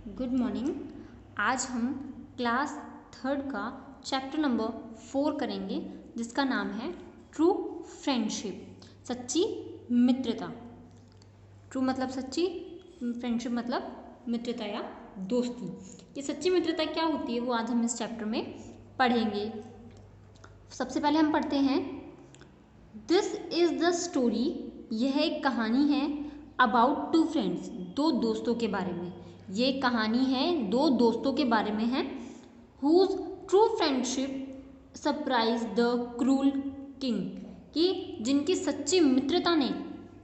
Good morning. आज हम class third का चैप्टर नंबर 4 करेंगे, जिसका नाम है ट्रू फ्रेंडशिप, सच्ची मित्रता। ट्रू मतलब सच्ची, फ्रेंडशिप मतलब मित्रता या दोस्ती। ये सच्ची मित्रता क्या होती है वो आज हम इस चैप्टर में पढ़ेंगे। सबसे पहले हम पढ़ते हैं, दिस इज द स्टोरी। यह एक कहानी है अबाउट टू फ्रेंड्स, दो दोस्तों के बारे में। ये कहानी है दो दोस्तों के बारे में है। Whose true friendship surprise the cruel king, कि जिनकी सच्ची मित्रता ने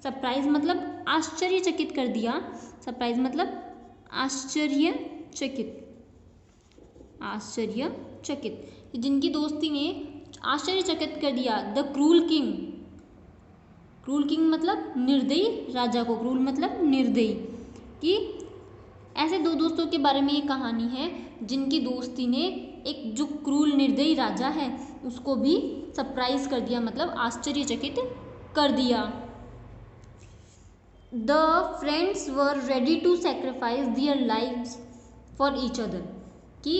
सरप्राइज मतलब आश्चर्यचकित कर दिया। सरप्राइज मतलब आश्चर्यचकित, जिनकी दोस्ती ने आश्चर्यचकित कर दिया the cruel king. Cruel king मतलब निर्दयी राजा को, क्रूल मतलब निर्दयी। कि ऐसे दो दोस्तों के बारे में ये कहानी है जिनकी दोस्ती ने एक जो क्रूल निर्दयी राजा है उसको भी सरप्राइज कर दिया, मतलब आश्चर्यचकित कर दिया। The friends were ready to sacrifice their lives for each other, कि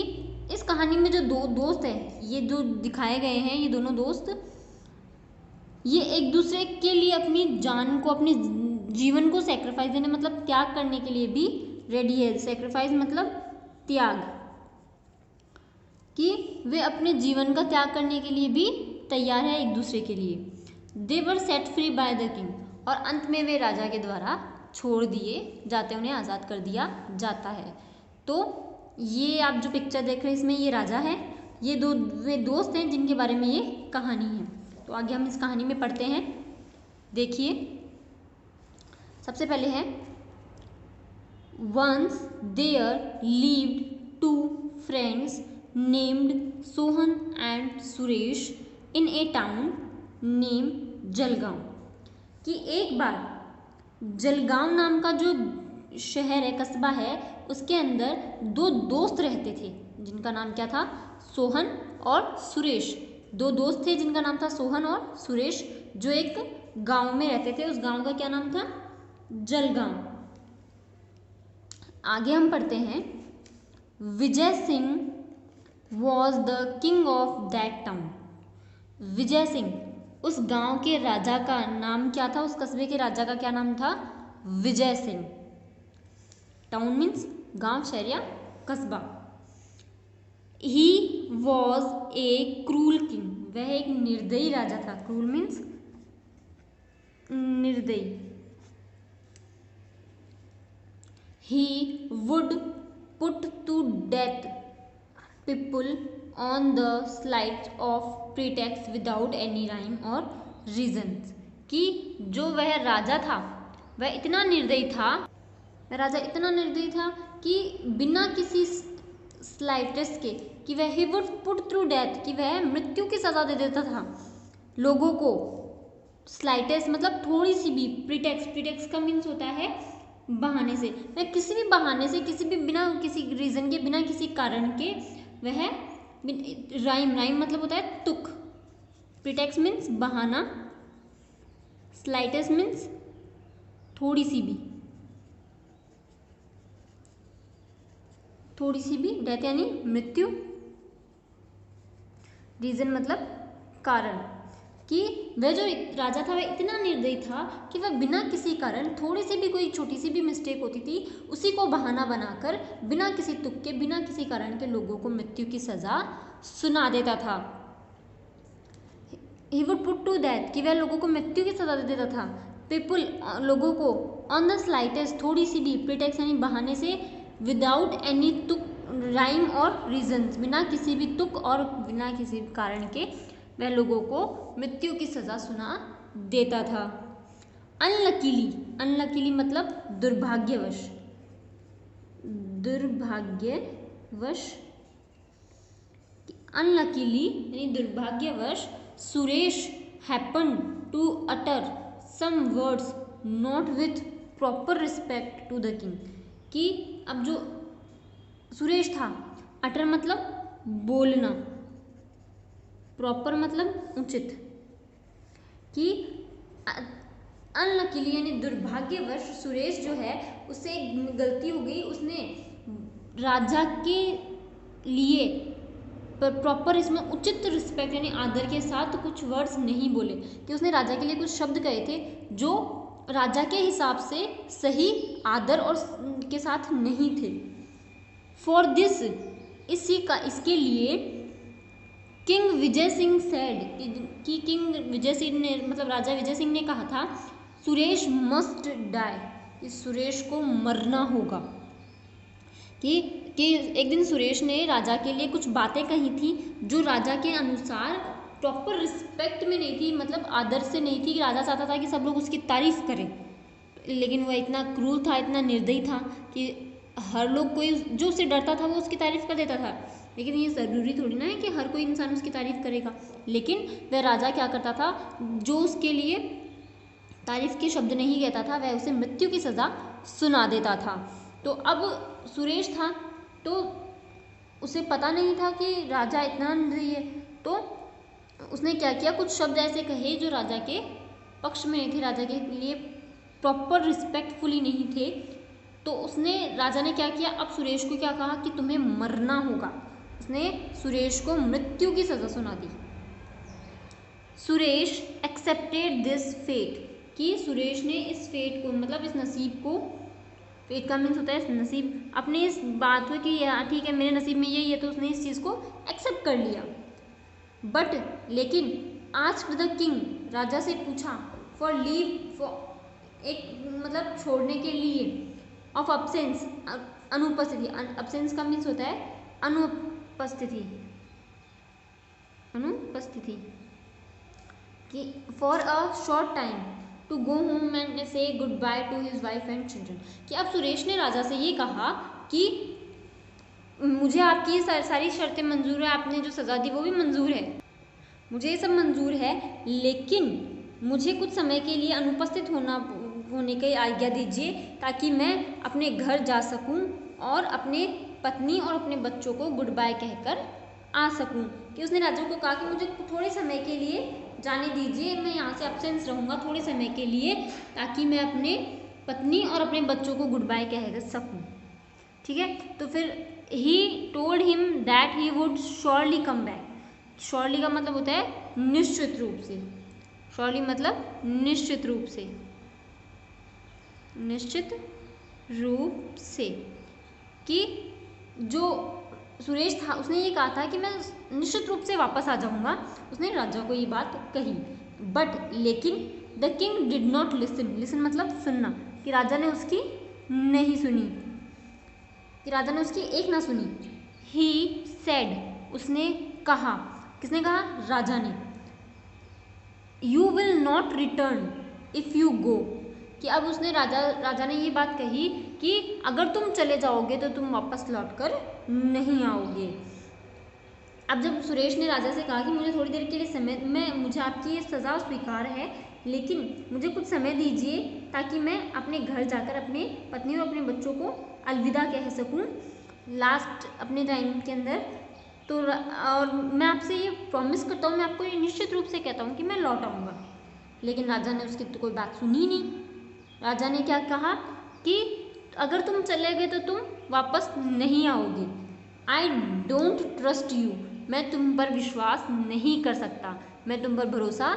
इस कहानी में जो दो दोस्त हैं, ये जो दिखाए गए हैं, ये दोनों दोस्त, ये एक दूसरे के लिए अपनी जान को, अपने जीवन को सैक्रिफाइस देने मतलब त्याग करने के लिए भी रेडी है। सैक्रिफाइस मतलब त्याग, कि वे अपने जीवन का त्याग करने के लिए भी तैयार है एक दूसरे के लिए। They were set free by the king, और अंत में वे राजा के द्वारा छोड़ दिए जाते, उन्हें आज़ाद कर दिया जाता है। तो ये आप जो पिक्चर देख रहे हैं इसमें ये राजा है, ये वे दोस्त हैं जिनके बारे में ये कहानी है। तो आगे हम इस कहानी में पढ़ते हैं। देखिए, सबसे पहले है, once there lived two friends named Sohan and Suresh in a town name Jalgaon, कि एक बार जलगांव नाम का जो शहर है, कस्बा है, उसके अंदर दो दोस्त रहते थे जिनका नाम क्या था, सोहन और सुरेश। दो दोस्त थे जिनका नाम था सोहन और सुरेश, जो एक गांव में रहते थे। उस गांव का क्या नाम था, जलगांव। आगे हम पढ़ते हैं, Vijay Singh was the king of that town. Vijay Singh, उस गांव के राजा का नाम क्या था, उस कस्बे के राजा का क्या नाम था, विजय सिंह। टाउन मीन्स गांव, शहर या कस्बा। He was a cruel king, वह एक निर्दयी राजा था। क्रूल मीन्स निर्दयी। He would put to death people on the slight of pretext without any rhyme or reasons, कि जो वह राजा था वह इतना निर्दयी था, कि बिना किसी स्लाइटेस्ट के, कि वह he would put through death, कि वह मृत्यु की सजा दे देता था लोगों को। स्लाइटेस्ट मतलब थोड़ी सी भी, प्रीटेक्स्ट का मीन्स होता है बहाने से, वह किसी भी बहाने से, किसी भी बिना किसी रीजन के, बिना किसी कारण के वह राइम मतलब होता है तुक। प्रीटेक्स्ट मीन्स बहाना, स्लाइटेस्ट मीन्स थोड़ी सी भी, डेथ यानी मृत्यु, रीजन मतलब कारण, कि वह जो राजा था वह इतना निर्दयी था कि वह बिना किसी कारण, थोड़ी सी भी, कोई छोटी सी भी मिस्टेक होती थी, उसी को बहाना बनाकर बिना किसी तुक के, बिना किसी कारण के लोगों को मृत्यु की सजा सुना देता था। He would put to death, कि वह लोगों को मृत्यु की सजा दे देता था। People, लोगों को, on the slightest, थोड़ी सी भी, pretext यानी बहाने से, without any तुक, राइम और रीजंस, बिना किसी भी तुक और बिना किसी कारण के वह लोगों को मृत्यु की सजा सुना देता था। अनलकीली मतलब दुर्भाग्यवश, अनलकीली यानी दुर्भाग्यवश, Suresh happen to utter some words not with proper respect to the king, कि अब जो सुरेश था, अटर मतलब बोलना, प्रॉपर मतलब उचित, कि अनलकीली यानी दुर्भाग्यवश सुरेश जो है, उससे एक गलती हो गई, उसने राजा के लिए प्रॉपर इसमें उचित रिस्पेक्ट यानी आदर के साथ कुछ वर्ड्स नहीं बोले, कि उसने राजा के लिए कुछ शब्द कहे थे जो राजा के हिसाब से सही आदर और के साथ नहीं थे। फॉर दिस, इसके लिए किंग विजय सिंह सेड, कि किंग विजय सिंह ने मतलब राजा विजय सिंह ने कहा था सुरेश मस्ट डाई, इस सुरेश को मरना होगा। कि एक दिन सुरेश ने राजा के लिए कुछ बातें कही थी जो राजा के अनुसार प्रॉपर रिस्पेक्ट में नहीं थी, मतलब आदर से नहीं थी। कि राजा चाहता था कि सब लोग उसकी तारीफ करें, लेकिन वह इतना क्रूर था, इतना निर्दयी था कि हर लोग, कोई जो उससे डरता था वो उसकी तारीफ कर देता था। लेकिन ये ज़रूरी थोड़ी ना है कि हर कोई इंसान उसकी तारीफ करेगा। लेकिन वह राजा क्या करता था, जो उसके लिए तारीफ के शब्द नहीं कहता था वह उसे मृत्यु की सज़ा सुना देता था। तो अब सुरेश था तो उसे पता नहीं था कि राजा इतना निर्दयी है, तो उसने क्या किया, कुछ शब्द ऐसे कहे जो राजा के पक्ष में नहीं थे, राजा के लिए प्रॉपर रिस्पेक्टफुली नहीं थे। तो उसने, राजा ने क्या किया, अब सुरेश को क्या कहा कि तुम्हें मरना होगा। उसने सुरेश को मृत्यु की सज़ा सुना दी। सुरेश एक्सेप्टेड दिस फेट, कि सुरेश ने इस फेट को मतलब इस नसीब को, फेट का मीन्स होता है नसीब, अपने इस बात में कि ठीक है मेरे नसीब में यही है, तो उसने इस चीज़ को एक्सेप्ट कर लिया। बट लेकिन आस्क्ड द किंग, राजा से पूछा, फॉर लीव, फॉर एक मतलब छोड़ने के लिए, ऑफ अब्सेंस, अनुपस्थिति, अब्सेंस का मीन्स होता है अनुपस्थिति, अनुपस्थिति, कि for a short time to go home and said good bye to his wife and children. कि अब सुरेश ने राजा से ये कहा कि मुझे आपकी सारी शर्तें मंजूर है, आपने जो सज़ा दी वो भी मंजूर है, मुझे ये सब मंजूर है, लेकिन मुझे कुछ समय के लिए अनुपस्थित होने की आज्ञा दीजिए ताकि मैं अपने घर जा सकूं और अपने पत्नी और अपने बच्चों को गुड बाय कहकर आ सकूं। कि उसने राजा को कहा कि मुझे थोड़े समय के लिए जाने दीजिए, मैं यहाँ से एब्सेंस रहूँगा थोड़े समय के लिए ताकि मैं अपने पत्नी और अपने बच्चों को गुड बाय कह सकूँ। ठीक है, तो फिर he told him that he would surely come back. Surely का मतलब होता है निश्चित रूप से, श्योरली मतलब निश्चित रूप से, निश्चित रूप से, कि जो सुरेश था उसने ये कहा था कि मैं निश्चित रूप से वापस आ जाऊंगा, उसने राजा को ये बात कही। बट लेकिन the king did not listen, listen मतलब सुनना, कि राजा ने उसकी नहीं सुनी, कि राजा ने उसकी एक ना सुनी। ही सेड, उसने कहा, किसने कहा, राजा ने, you will not return if you go, कि अब उसने राजा ने ये बात कही कि अगर तुम चले जाओगे तो तुम वापस लौटकर नहीं आओगे। अब जब सुरेश ने राजा से कहा कि मुझे थोड़ी देर के लिए समय, मुझे आपकी ये सज़ा स्वीकार है, लेकिन मुझे कुछ समय दीजिए ताकि मैं अपने घर जाकर अपने पत्नी और अपने बच्चों को अलविदा कह सकूं लास्ट अपने टाइम के अंदर, तो और मैं आपसे ये प्रॉमिस करता हूँ, मैं आपको ये निश्चित रूप से कहता हूँ कि मैं लौट आऊँगा। लेकिन राजा ने उसकी तो कोई बात सुनी नहीं। राजा ने क्या कहा कि अगर तुम चले गए तो तुम वापस नहीं आओगे। आई डोंट ट्रस्ट यू, मैं तुम पर विश्वास नहीं कर सकता, मैं तुम पर भरोसा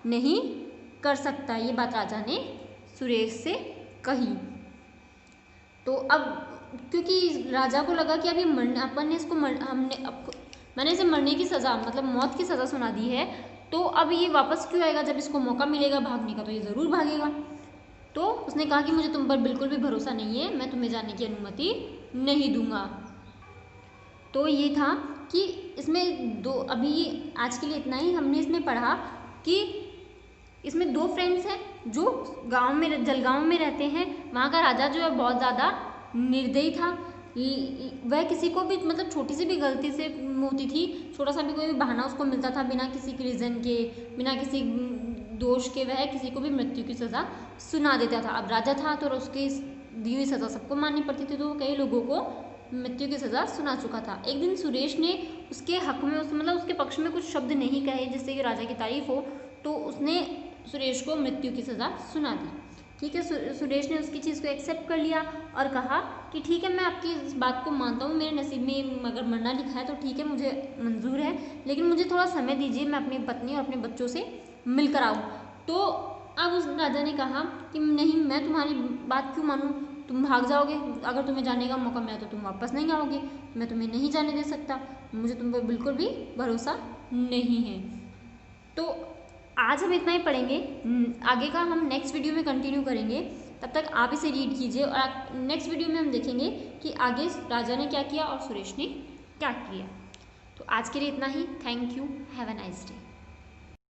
नहीं कर सकता। ये बात राजा ने सुरेश से कही। तो अब क्योंकि राजा को लगा कि अभी अपन ने इसको मैंने इसे मरने की सज़ा मतलब मौत की सज़ा सुना दी है, तो अब ये वापस क्यों आएगा, जब इसको मौका मिलेगा भागने का तो ये ज़रूर भागेगा। तो उसने कहा कि मुझे तुम पर बिल्कुल भी भरोसा नहीं है, मैं तुम्हें जाने की अनुमति नहीं दूंगा। तो ये था कि इसमें दो, अभी आज के लिए इतना ही हमने इसमें पढ़ा कि इसमें दो फ्रेंड्स हैं जो गांव में, जलगांव में रहते हैं। वहाँ का राजा जो है बहुत ज़्यादा निर्दयी था, वह किसी को भी मतलब छोटी सी भी गलती से होती थी, छोटा सा भी कोई भी बहाना उसको मिलता था, बिना किसी के रीज़न के, बिना किसी दोष के वह किसी को भी मृत्यु की सज़ा सुना देता था। अब राजा था तो उसकी दी हुई सज़ा सबको माननी पड़ती थी, तो वो कई लोगों को मृत्यु की सज़ा सुना चुका था। एक दिन सुरेश ने उसके हक में मतलब उसके पक्ष में कुछ शब्द नहीं कहे जिससे कि राजा की तारीफ हो, तो उसने सुरेश को मृत्यु की सज़ा सुना दी। ठीक है, सुरेश ने उसकी चीज़ को एक्सेप्ट कर लिया और कहा कि ठीक है, मैं आपकी इस बात को मानता हूँ, मेरे नसीब में अगर मरना लिखा है तो ठीक है, मुझे मंजूर है, लेकिन मुझे थोड़ा समय दीजिए, मैं अपनी पत्नी और अपने बच्चों से मिलकर आऊँ। तो अब उस राजा ने कहा कि नहीं, मैं तुम्हारी बात क्यों मानूँ, तुम भाग जाओगे, अगर तुम्हें जाने का मौका मिला तो तुम वापस नहीं आओगे, मैं तुम्हें नहीं जाने दे सकता, मुझे तुम पर बिल्कुल भी भरोसा नहीं है। तो आज हम इतना ही पढ़ेंगे, आगे का हम नेक्स्ट वीडियो में कंटिन्यू करेंगे। तब तक आप इसे रीड कीजिए और नेक्स्ट वीडियो में हम देखेंगे कि आगे राजा ने क्या किया और सुरेश ने क्या किया। तो आज के लिए इतना ही। Thank you, have a nice day.